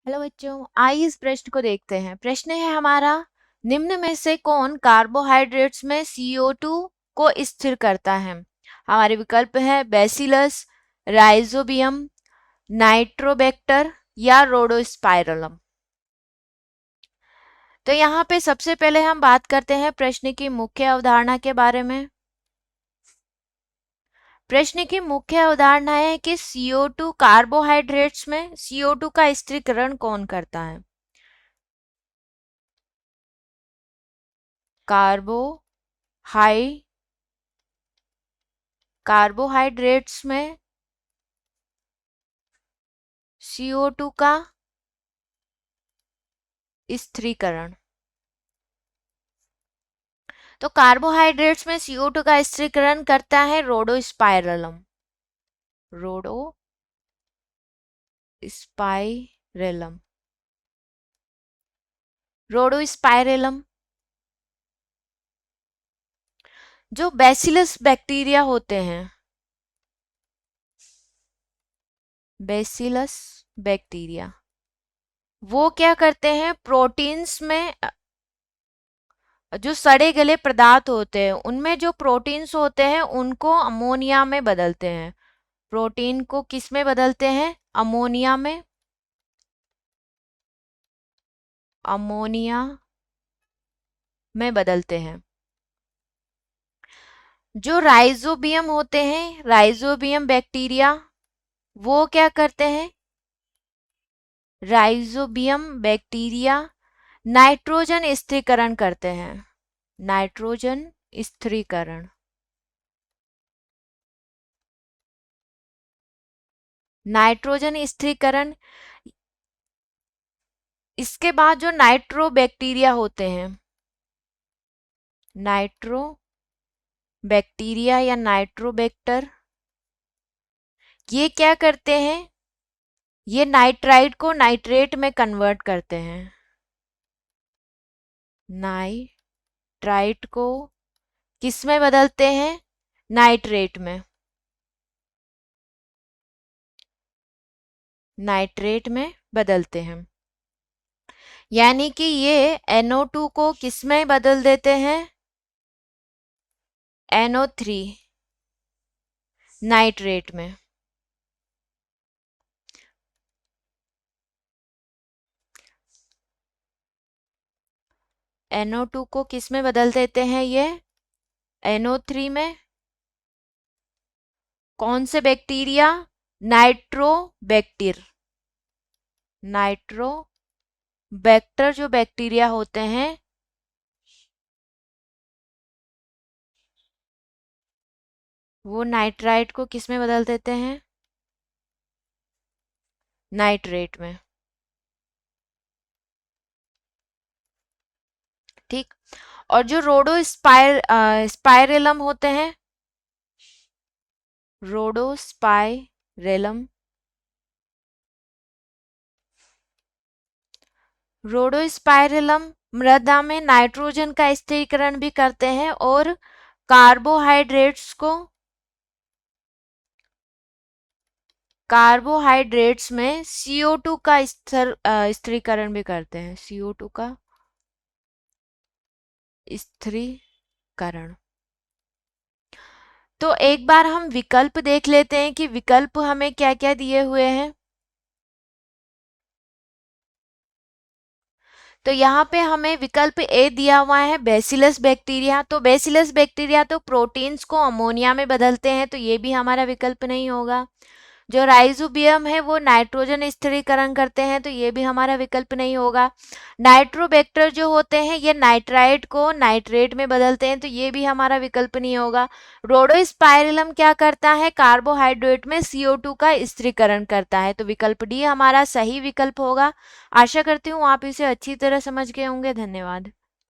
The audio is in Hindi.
हेलो बच्चों, आइए इस प्रश्न को देखते हैं। प्रश्न है हमारा, निम्न में से कौन कार्बोहाइड्रेट्स में CO2 को स्थिर करता है? हमारे विकल्प है बैसिलस, राइजोबियम, नाइट्रोबैक्टर या रोडोस्पाइरलम। तो यहाँ पे सबसे पहले हम बात करते हैं प्रश्न की मुख्य अवधारणा के बारे में। प्रश्न की मुख्य अवधारणा है कि CO2 कार्बोहाइड्रेट्स में CO2 का स्थिरीकरण कौन करता है? कार्बोहाइड्रेट्स में CO2 का स्थिरीकरण। तो कार्बोहाइड्रेट्स में CO2 का स्थिरीकरण करता है रोडोस्पाइरलम। रोडोस्पाइरलम जो बैसिलस बैक्टीरिया होते हैं, बैसिलस बैक्टीरिया वो क्या करते हैं, प्रोटीन्स में जो सड़े गले पदार्थ होते हैं उनमें जो प्रोटीन्स होते हैं उनको अमोनिया में बदलते हैं। प्रोटीन को किस में बदलते हैं? अमोनिया में। अमोनिया में बदलते हैं। जो राइजोबियम होते हैं, राइजोबियम बैक्टीरिया, वो क्या करते हैं? राइजोबियम बैक्टीरिया नाइट्रोजन स्थिरीकरण करते हैं। नाइट्रोजन स्थिरीकरण। नाइट्रोजन स्थिरीकरण। इसके बाद जो नाइट्रो बैक्टीरिया होते हैं, नाइट्रो बैक्टीरिया या नाइट्रोबैक्टर, ये क्या करते हैं? ये नाइट्राइट को नाइट्रेट में कन्वर्ट करते हैं। नाइट्राइट को किस में बदलते हैं? नाइट्रेट में। नाइट्रेट में बदलते हैं। यानी कि ये NO2 को किस में बदल देते हैं? NO3 नाइट्रेट में। NO2 को किस में बदल देते हैं? ये NO3 में। कौन से बैक्टीरिया? नाइट्रोबैक्टर। नाइट्रोबैक्टर जो बैक्टीरिया होते हैं वो नाइट्राइट को किस में बदल देते हैं? नाइट्रेट में। ठीक। और जो स्पाइरेलम होते हैं, रोडोस्पाइरेलम, रोडोस्पाइरेलम मृदा में नाइट्रोजन का स्थिरीकरण भी करते हैं और कार्बोहाइड्रेट्स में CO2 का स्थिरीकरण भी करते हैं। CO2 का स्थिरीकरण। तो एक बार हम विकल्प देख लेते हैं कि विकल्प हमें क्या क्या दिए हुए हैं। तो यहाँ पे हमें विकल्प ए दिया हुआ है बैसिलस बैक्टीरिया। तो बैसिलस बैक्टीरिया तो प्रोटीन्स को अमोनिया में बदलते हैं, तो ये भी हमारा विकल्प नहीं होगा। जो राइजोबियम है वो नाइट्रोजन स्थिरीकरण करते हैं, तो ये भी हमारा विकल्प नहीं होगा। नाइट्रोबैक्टर जो होते हैं ये नाइट्राइट को नाइट्रेट में बदलते हैं, तो ये भी हमारा विकल्प नहीं होगा। रोडोस्पाइरलम क्या करता है? कार्बोहाइड्रेट में CO2 का स्थिरीकरण करता है, तो विकल्प डी हमारा सही विकल्प होगा। आशा करती हूँ आप इसे अच्छी तरह समझ गए होंगे। धन्यवाद।